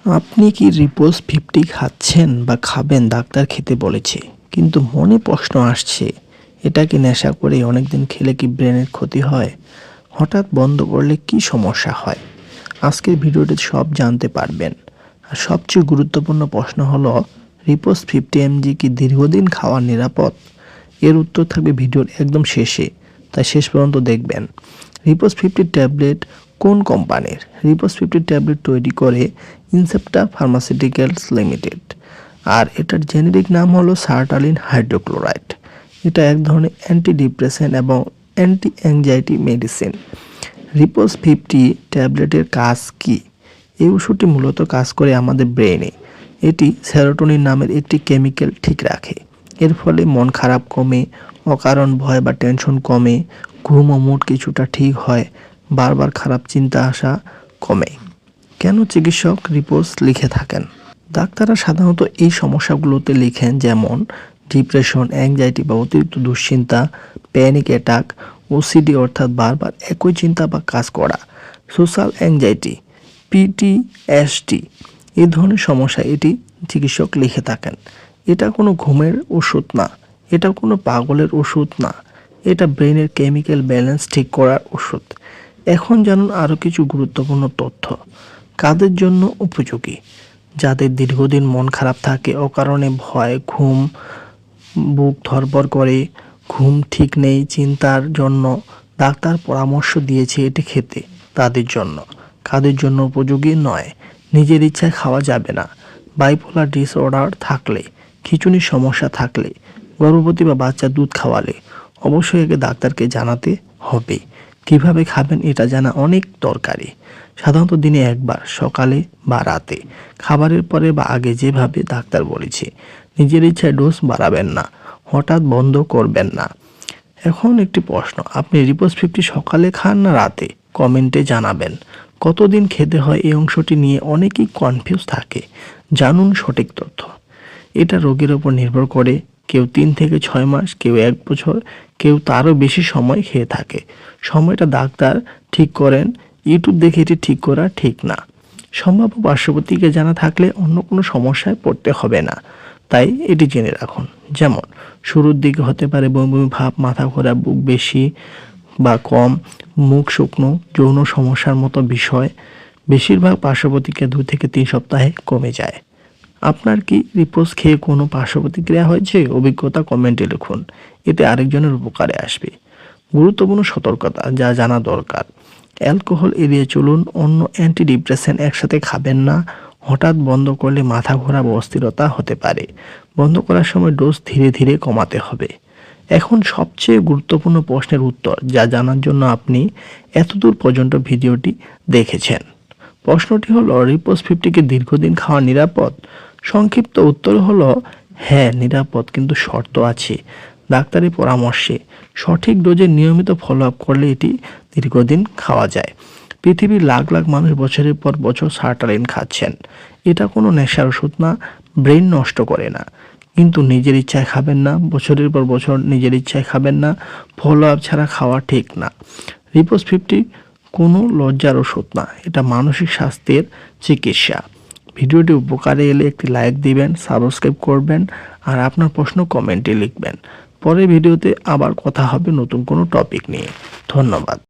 আপনি কি রিপোজ 50 খাচ্ছেন বা খাবেন ডাক্তার খেতে বলেছে, কিন্তু মনে প্রশ্ন আসছে, এটা কি নেশা করে অনেকদিন খেলে কি ব্রেনের ক্ষতি হয়? হঠাৎ বন্ধ করলে কি সমস্যা হয়? আজকের ভিডিওতে সব জানতে পারবেন। আর সবচেয়ে গুরুত্বপূর্ণ প্রশ্ন হলো, রিপোজ 50 mg কি দীর্ঘদিন খাওয়া নিরাপদ? এর উত্তর থাকবে ভিডিওর একদম শেষে, তাই শেষ পর্যন্ত দেখবেন। রিপোজ 50 ট্যাবলেট কোন কোম্পানির? রিপোজ 50 ট্যাবলেট তৈরি করে ইনসেপ্টা ফার্মাসিউটিক্যালস লিমিটেড, আর এটার জেনেরিক নাম হলো সার্টালিন হাইড্রোক্লোরাইড। এটা এক ধরনের অ্যান্টি ডিপ্রেসেন্ট এবং অ্যান্টি অ্যাংজাইটি মেডিসিন। রিপোজ 50 ট্যাবলেটের কাজ কি? এই ওষুধটি মূলত কাজ করে আমাদের ব্রেনে। এটি সেরোটোনিন নামের একটি কেমিক্যাল ঠিক রাখে। এর ফলে মন খারাপ কমে, অকারণ ভয় বা টেনশন কমে, ঘুম ও মুড কিছুটা ঠিক হয়, বারবার খারাপ চিন্তা আসা কমে। কেন চিকিৎসক রিপোজ লিখে থাকেন? ডাক্তাররা সাধারণত এই সমস্যাগুলোতে লিখেন, যেমন ডিপ্রেশন, অ্যাংজাইটি বা অতিরিক্ত দুশ্চিন্তা, প্যানিক অ্যাটাক, ওসিডি অর্থাৎ বারবার একই চিন্তা বা কাজ করা, সোশ্যাল অ্যাংজাইটি, পিটিএসডি, এই ধরনের সমস্যা এটি চিকিৎসক লিখে থাকেন। এটা কোনো ঘুমের ওষুধ না, এটা কোনো পাগলের ওষুধ না, এটা ব্রেনের কেমিক্যাল ব্যালেন্স ঠিক করার ওষুধ। এখন জানুন আরও কিছু গুরুত্বপূর্ণ তথ্য। কাদের জন্য উপযোগী? যাদের দীর্ঘদিন মন খারাপ থাকে, অকারণে ভয়, ঘুম, বুক ধড়ফড় করে, ঘুম ঠিক নেই, চিন্তার জন্য ডাক্তার পরামর্শ দিয়েছে এটি খেতে, তাদের জন্য। কাদের জন্য উপযোগী নয়? নিজের ইচ্ছায় খাওয়া যাবে না, বাইপোলার ডিসঅর্ডার থাকলে, খিঁচুনির সমস্যা থাকলে, গর্ভবতী বা বাচ্চা দুধ খাওয়ালে, অবশ্যই আগে ডাক্তারকে জানাতে হবে। কিভাবে খাবেন এটা জানা অনেক দরকারি। সাধারণত দিনে একবার, সকালে বা রাতে, খাবারের পরে বা আগে, যেভাবে ডাক্তার বলেছে। নিজের ইচ্ছায় ডোজ বাড়াবেন না, হঠাৎ বন্ধ করবেন না। এখন একটি প্রশ্ন, আপনি রিপোজ 50 সকালে খান না রাতে? কমেন্টে জানাবেন। কতদিন খেতে হয় এই অংশটি নিয়ে অনেকেই কনফিউজ থাকে। জানুন সঠিক তথ্য। এটা রোগীর ওপর নির্ভর করে। কেউ 3 থেকে 6 মাস, কেউ 1 বছর, কেউ তারও বেশি সময় খেয়ে থাকে। সময়টা ডাক্তার ঠিক করেন, ইউটিউব দেখে এটি ঠিক করা ঠিক না। সম্ভাব্য পার্শ্বপ্রতিক্রিয়া জানা থাকলে অন্য কোনো সমস্যায় পড়তে হবে না, তাই এটি জেনে রাখুন। যেমন শুরুর দিকে হতে পারে বমি বমি ভাব, মাথা ঘোরা, বুক বেশি বা কম, মুখ শুকনো, যৌন সমস্যার মতো বিষয়। বেশিরভাগ পার্শ্বপ্রতিক্রিয়া 2 থেকে 3 সপ্তাহে কমে যায়। আপনার কি রিপোজ খেয়ে কোনো পার্শ্বপ্রতিক্রিয়া হয়েছে? অভিজ্ঞতা কমেন্টে লিখুন, এতে আরেকজনের উপকারে আসবে। গুরুত্বপূর্ণ সতর্কতা যা জানা দরকার: অ্যালকোহল এড়িয়ে চলুন, অন্য অ্যান্টি ডিপ্রেসেন্ট একসাথে খাবেন না, হঠাৎ বন্ধ করলে মাথা ঘোরা বা অস্থিরতা হতে পারে। বন্ধ করার সময় ডোজ ধীরে ধীরে কমাতে হবে। এখন সবচেয়ে গুরুত্বপূর্ণ প্রশ্নের উত্তর, যা জানার জন্য আপনি এতদূর পর্যন্ত ভিডিওটি দেখেছেন। প্রশ্নটি হলো, রিপোজ 50 কে দীর্ঘদিন খাওয়া নিরাপদ? সংক্ষিপ্ত উত্তর হলো হ্যাঁ, নিরাপদ, কিন্তু শর্ত আছে। ডাক্তারের পরামর্শে সঠিক ডোজে নিয়মিত ফলো আপ করলে এটি দীর্ঘদিন খাওয়া যায়। পৃথিবীর লাখ লাখ মানুষ বছরের পর বছর সার্টালিন খাচ্ছেন। এটা কোনো নেশার ওষুধ না, ব্রেন নষ্ট করে না। কিন্তু নিজের ইচ্ছায় খাবেন না, বছরের পর বছর নিজের ইচ্ছায় খাবেন না, ফলো আপ ছাড়া খাওয়া ঠিক না। রিপোজ 50 কোনো লজ্জার ওষুধ না, এটা মানসিক স্বাস্থ্যের চিকিৎসা। ভিডিওটি উপকারে এলে একটি লাইক দিবেন, সাবস্ক্রাইব করবেন, আর আপনার প্রশ্ন কমেন্টে লিখবেন। পরের ভিডিওতে আবার কথা হবে নতুন কোনো টপিক নিয়ে। ধন্যবাদ।